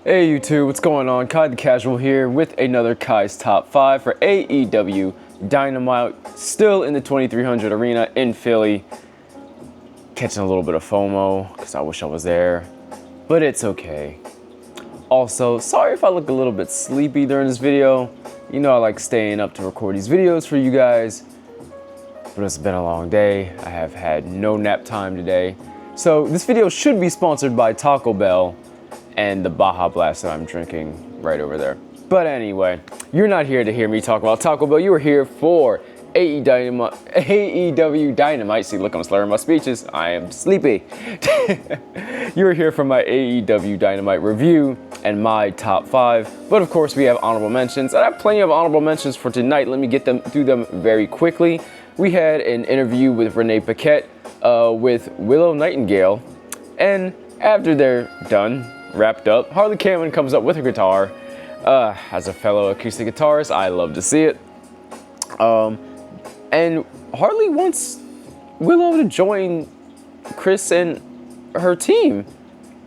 Hey YouTube, what's going on? Kai the Casual here with another Kai's Top 5 for AEW Dynamite. Still in the 2300 arena in Philly. Catching a little bit of FOMO because I wish I was there, but it's okay. Also, sorry if I look a little bit sleepy during this video. You know I like staying up to record these videos for you guys, but it's been a long day. I have had no nap time today. So this video should be sponsored by Taco Bell and the Baja Blast that I'm drinking right over there. But anyway, you're not here to hear me talk about Taco Bell. You are here for AEW Dynamite. See, look, I'm slurring my speeches. I am sleepy. You're here for my AEW Dynamite review and my top 5. But of course, we have honorable mentions. I have plenty of honorable mentions for tonight. Let me get them through them very quickly. We had an interview with Renee Paquette with Willow Nightingale. And after they're done, wrapped up, Harley Cameron comes up with her guitar. As a fellow acoustic guitarist, I love to see it. And Harley wants Willow to join Chris and her team.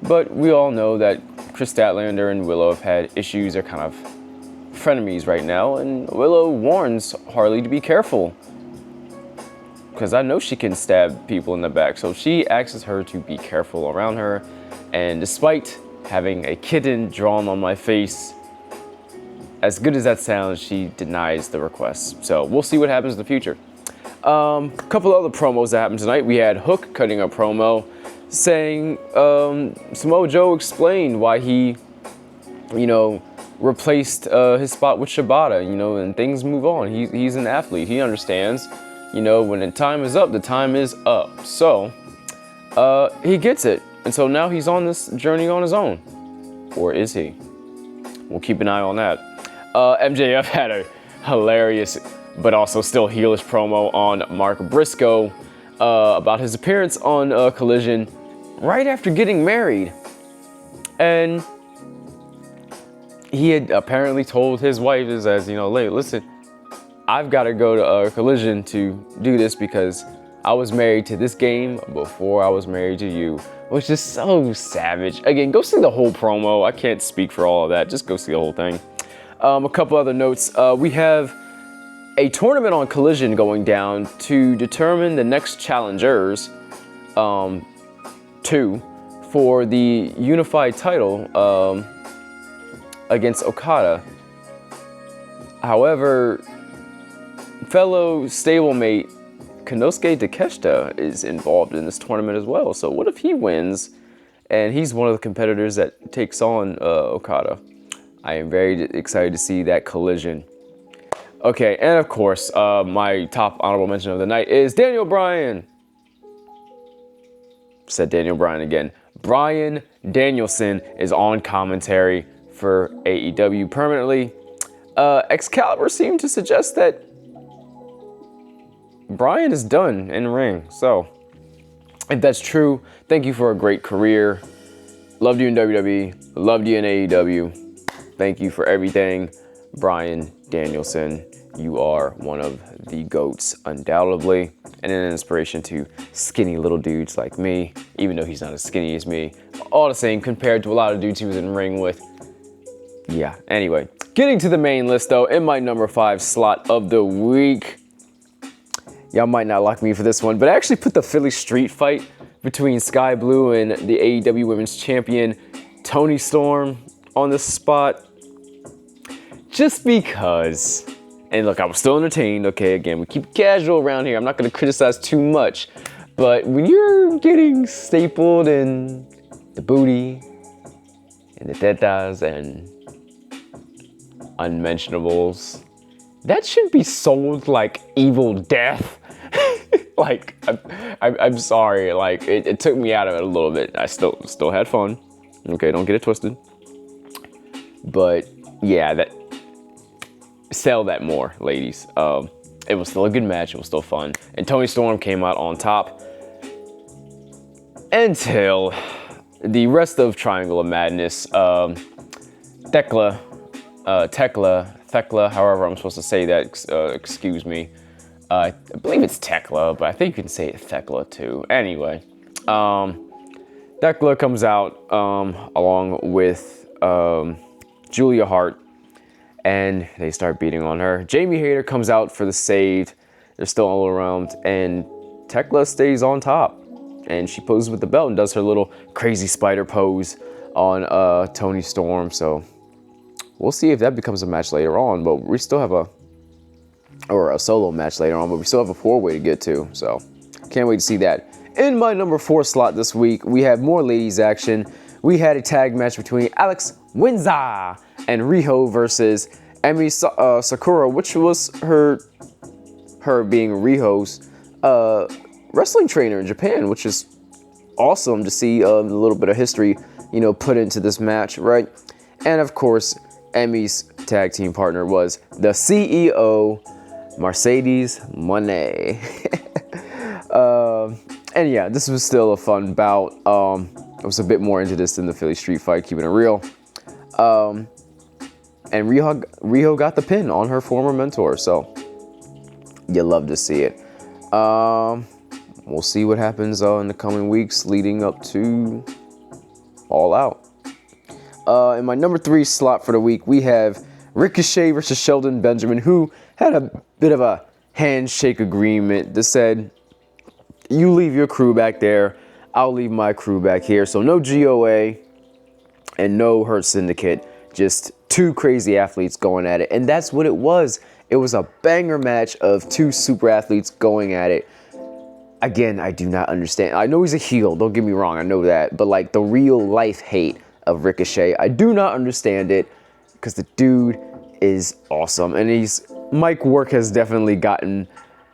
But we all know that Chris Statlander and Willow have had issues. They're kind of frenemies right now. And Willow warns Harley to be careful, because I know she can stab people in the back. So she asks her to be careful around her. And despite having a kitten drawn on my face, as good as that sounds, she denies the request. So we'll see what happens in the future. A couple other promos that happened tonight. We had Hook cutting a promo saying Samoa Joe explained why he, replaced his spot with Shibata, and things move on. He's an athlete. He understands, when the time is up, the time is up. So he gets it. And so now he's on this journey on his own. Or is he? We'll keep an eye on that. MJF had a hilarious but also still heelish promo on Mark Briscoe about his appearance on Collision right after getting married. And he had apparently told his wife, listen, I've got to go to Collision to do this because I was married to this game before I was married to you, which is so savage. Again, go see the whole promo. I can't speak for all of that. Just go see the whole thing. A couple other notes. We have a tournament on Collision going down to determine the next challengers, for the unified title against Okada. However, fellow stablemate Konosuke Takeshita is involved in this tournament as well. So what if he wins and he's one of the competitors that takes on Okada? I am very excited to see that collision. Okay, and of course, my top honorable mention of the night is Daniel Bryan. Said Daniel Bryan again. Bryan Danielson is on commentary for AEW permanently. Excalibur seemed to suggest that Bryan is done in the ring. So, if that's true, thank you for a great career. Loved you in WWE. Loved you in AEW. Thank you for everything, Bryan Danielson. You are one of the GOATs, undoubtedly, and an inspiration to skinny little dudes like me, even though he's not as skinny as me. All the same compared to a lot of dudes he was in the ring with. Yeah, anyway. Getting to the main list, though, in my number 5 slot of the week. Y'all might not like me for this one, but I actually put the Philly street fight between Sky Blue and the AEW Women's Champion, Toni Storm, on this spot. Just because. And look, I was still entertained. Okay, again, we keep it casual around here. I'm not going to criticize too much. But when you're getting stapled in the booty and the tetas and unmentionables, that should be sold like evil death. Like, I'm sorry. Like, it took me out of it a little bit. I still had fun. Okay, don't get it twisted. But yeah, sell that more, ladies. It was still a good match. It was still fun. And Toni Storm came out on top until the rest of Triangle of Madness. Thekla, however I'm supposed to say that, excuse me. I believe it's Tekla, but I think you can say it Thekla too. Anyway, Thekla comes out along with Julia Hart, and they start beating on her. Jamie Hayter comes out for the save. They're still all around, and Tekla stays on top, and she poses with the belt and does her little crazy spider pose on Toni Storm. So we'll see if that becomes a match later on, but we still have a solo match later on, but we still have a 4-way to get to, so can't wait to see that. In my number 4 slot this week, we have more ladies action. We had a tag match between Alex Windsor and Riho versus Emi Sakura, which was her being Riho's wrestling trainer in Japan, which is awesome to see a little bit of history, put into this match, right? And of course, Emi's tag team partner was the CEO, Mercedes Moné. And yeah, this was still a fun bout. It was a bit more into this than the Philly Street fight, keeping it real. And Riho got the pin on her former mentor, so you love to see it. We'll see what happens in the coming weeks leading up to All Out. In my number 3 slot for the week, we have Ricochet versus Shelton Benjamin, who had a bit of a handshake agreement that said, you leave your crew back there, I'll leave my crew back here. So no GOA and no Hurt Syndicate, just 2 crazy athletes going at it. And that's what it was. It was a banger match of 2 super athletes going at it. Again, I do not understand. I know he's a heel, don't get me wrong, I know that. But like the real life hate of Ricochet, I do not understand it, because the dude is awesome. And mic work has definitely gotten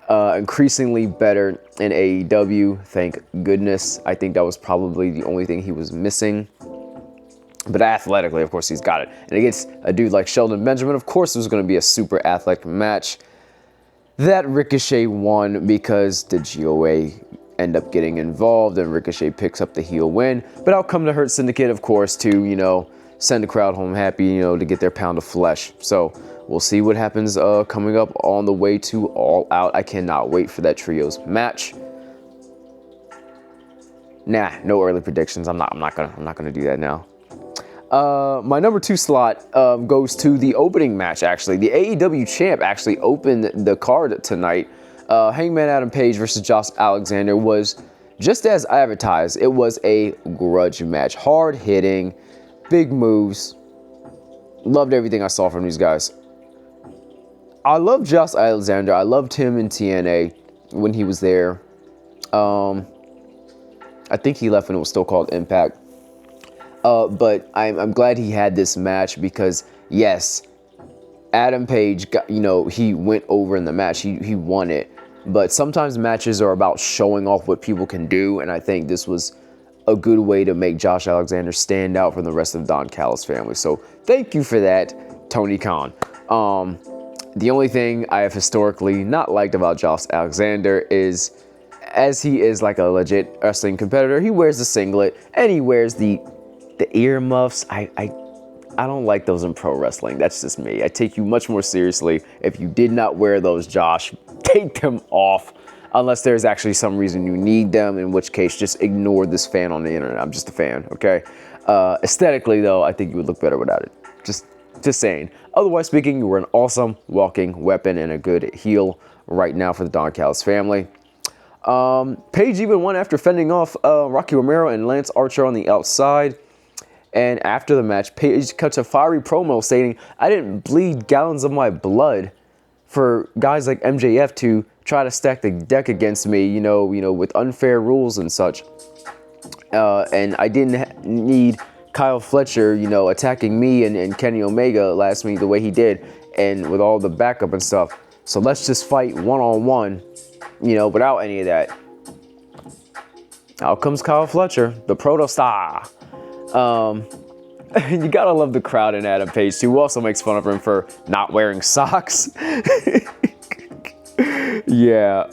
increasingly better in AEW, thank goodness. I think that was probably the only thing he was missing. But athletically, of course, he's got it. And against a dude like Shelton Benjamin, of course, it was going to be a super athletic match. That Ricochet won because the GOA end up getting involved, and Ricochet picks up the heel win. But out come the Hurt Syndicate, of course, to, send the crowd home happy, to get their pound of flesh. So we'll see what happens coming up on the way to All Out. I cannot wait for that trios match. Nah, no early predictions. I'm not gonna do that now. My number 2 slot goes to the opening match, actually. The AEW champ actually opened the card tonight. Hangman Adam Page versus Josh Alexander was just as advertised. It was a grudge match. Hard hitting, big moves. Loved everything I saw from these guys. I love Josh Alexander. I loved him in TNA when he was there. I think he left when it was still called Impact. But I'm glad he had this match because, yes, Adam Page got, he went over in the match. He won it. But sometimes matches are about showing off what people can do, and I think this was a good way to make Josh Alexander stand out from the rest of Don Callis family. So thank you for that, Tony Khan. The only thing I have historically not liked about Josh Alexander is, as he is like a legit wrestling competitor, he wears the singlet and he wears the earmuffs. I don't like those in pro wrestling. That's just me. I take you much more seriously if you did not wear those, Josh. Take them off. Unless there's actually some reason you need them, in which case just ignore this fan on the internet. I'm just a fan, okay? Aesthetically, though, I think you would look better without it. Just saying. Otherwise speaking, you were an awesome walking weapon and a good heel right now for the Don Callis family. Page even won after fending off Rocky Romero and Lance Archer on the outside. And after the match, Page cuts a fiery promo stating, "I didn't bleed gallons of my blood for guys like MJF to try to stack the deck against me, with unfair rules and such. And I didn't need Kyle Fletcher, attacking me and Kenny Omega last week the way he did, and with all the backup and stuff. So let's just fight one-on-one, without any of that." Out comes Kyle Fletcher, the proto star. You gotta love the crowd in Adam Page too, who also makes fun of him for not wearing socks. Yeah,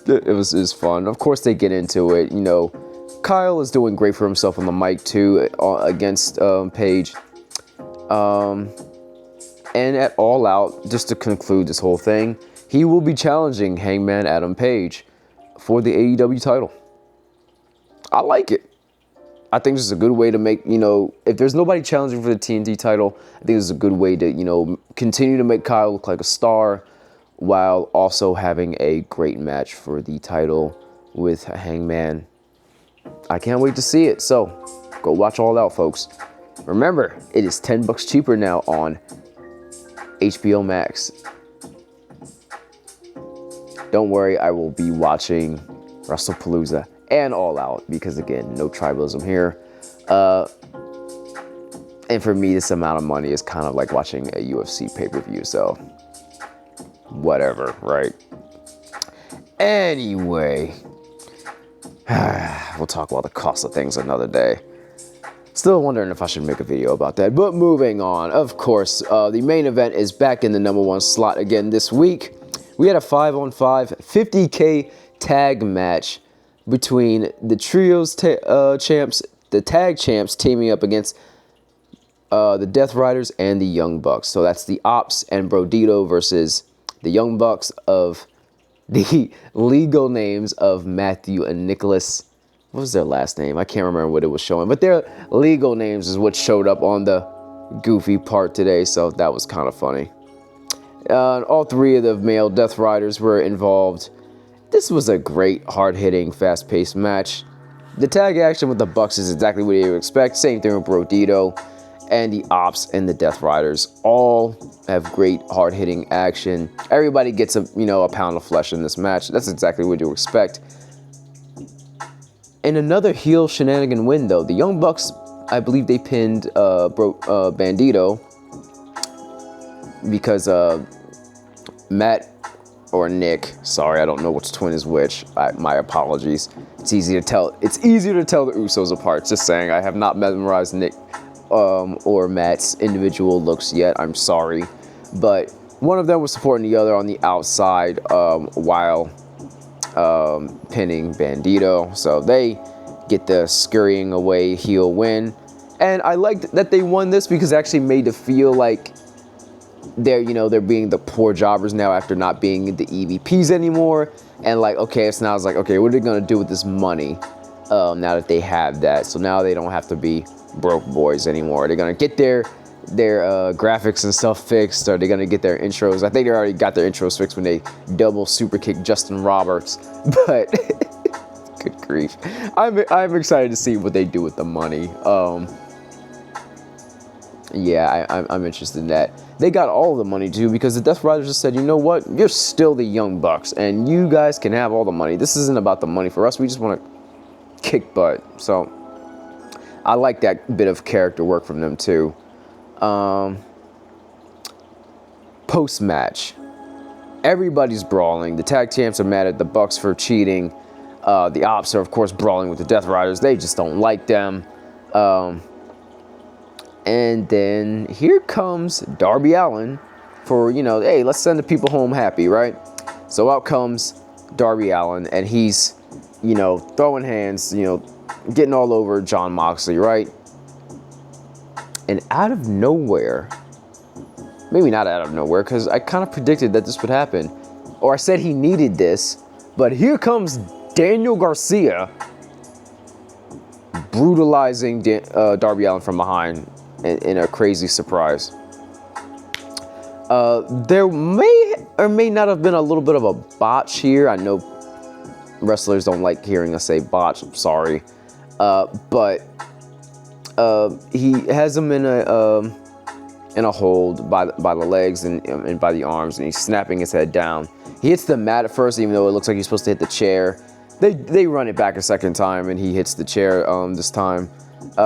it was fun. Of course they get into it. Kyle is doing great for himself on the mic too against Page. And at All Out, just to conclude this whole thing, he will be challenging Hangman Adam Page for the AEW title. I like it. I think this is a good way to make, if there's nobody challenging for the TNT title, I think this is a good way to, continue to make Kyle look like a star while also having a great match for the title with Hangman. I can't wait to see it. So go watch All Out, folks. Remember, it is $10 cheaper now on HBO Max. Don't worry, I will be watching WrestlePalooza and All Out because, again, no tribalism here. And for me, this amount of money is kind of like watching a UFC pay-per-view, so whatever, right? Anyway, we'll talk about the cost of things another day. Still wondering if I should make a video about that, but moving on. Of course, the main event is back in the #1 slot again this week. We had a 5-on-5 50K tag match between the trios champs, the tag champs, teaming up against the Death Riders and the Young Bucks. So that's the Ops and Brodito versus the Young Bucks of the legal names of Matthew and Nicholas. What was their last name? I can't remember what it was showing, but their legal names is what showed up on the goofy part today, so that was kind of funny. All three of the male Death Riders were involved. This was a great, hard-hitting, fast-paced match. The tag action with the Bucks is exactly what you would expect. Same thing with Brodito, and the Ops and the Death Riders all have great, hard-hitting action. Everybody gets a pound of flesh in this match. That's exactly what you expect. In another heel shenanigan win, though, the Young Bucks, I believe they pinned Bandito because Matt or Nick, sorry, I don't know which twin is which. My apologies. It's easier to tell the Usos apart. Just saying, I have not memorized Nick or Matt's individual looks yet. I'm sorry, but one of them was supporting the other on the outside while pinning Bandito. So they get the scurrying away heel win, and I liked that they won this because it actually made it feel like they're being the poor jobbers now after not being the EVPs anymore. And like, okay, so now it's like, okay, what are they gonna do with this money now that they have that? So now they don't have to be broke boys anymore. They're gonna get their graphics and stuff fixed. Are they gonna get their intros? I think they already got their intros fixed when they double super kicked Justin Roberts. But good grief, I'm excited to see what they do with the money. Yeah, I'm interested in that. They got all the money too because the Death Riders just said, you know what, you're still the Young Bucks and you guys can have all the money. This isn't about the money for us. We just want to kick butt. So I like that bit of character work from them too. Post-match, everybody's brawling. The tag champs are mad at the Bucks for cheating. The Ops are, of course, brawling with the Death Riders. They just don't like them. And then here comes Darby Allin for, hey, let's send the people home happy, right? So out comes Darby Allin, and he's, throwing hands, getting all over JonMoxley, right? And out of nowhere, maybe not out of nowhere, because I kind of predicted that this would happen, or I said he needed this, but here comes Daniel Garcia brutalizing Darby Allin from behind in a crazy surprise. There may or may not have been a little bit of a botch here. I know wrestlers don't like hearing us say botch. I'm sorry. But he has him in a hold by the legs and by the arms, and he's snapping his head down. He hits the mat at first, even though it looks like he's supposed to hit the chair. They run it back a second time, and he hits the chair this time.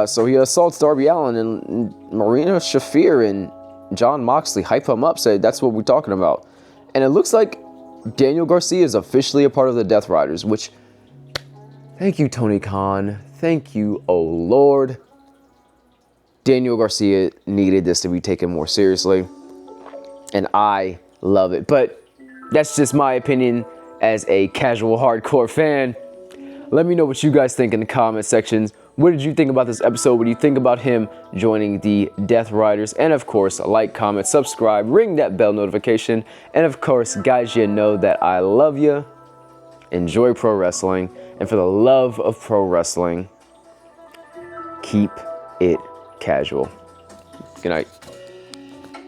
So he assaults Darby Allin, and Marina Shafir and JonMoxley hype him up, say that's what we're talking about. And it looks like Daniel Garcia is officially a part of the Death Riders, which, thank you, Tony Khan. Thank you, oh Lord. Daniel Garcia needed this to be taken more seriously, and I love it. But that's just my opinion as a casual hardcore fan. Let me know what you guys think in the comment sections. What did you think about this episode? What do you think about him joining the Death Riders? And of course, like, comment, subscribe, ring that bell notification. And of course, guys, you know that I love you. Enjoy pro wrestling. And for the love of pro wrestling, keep it casual. Good night.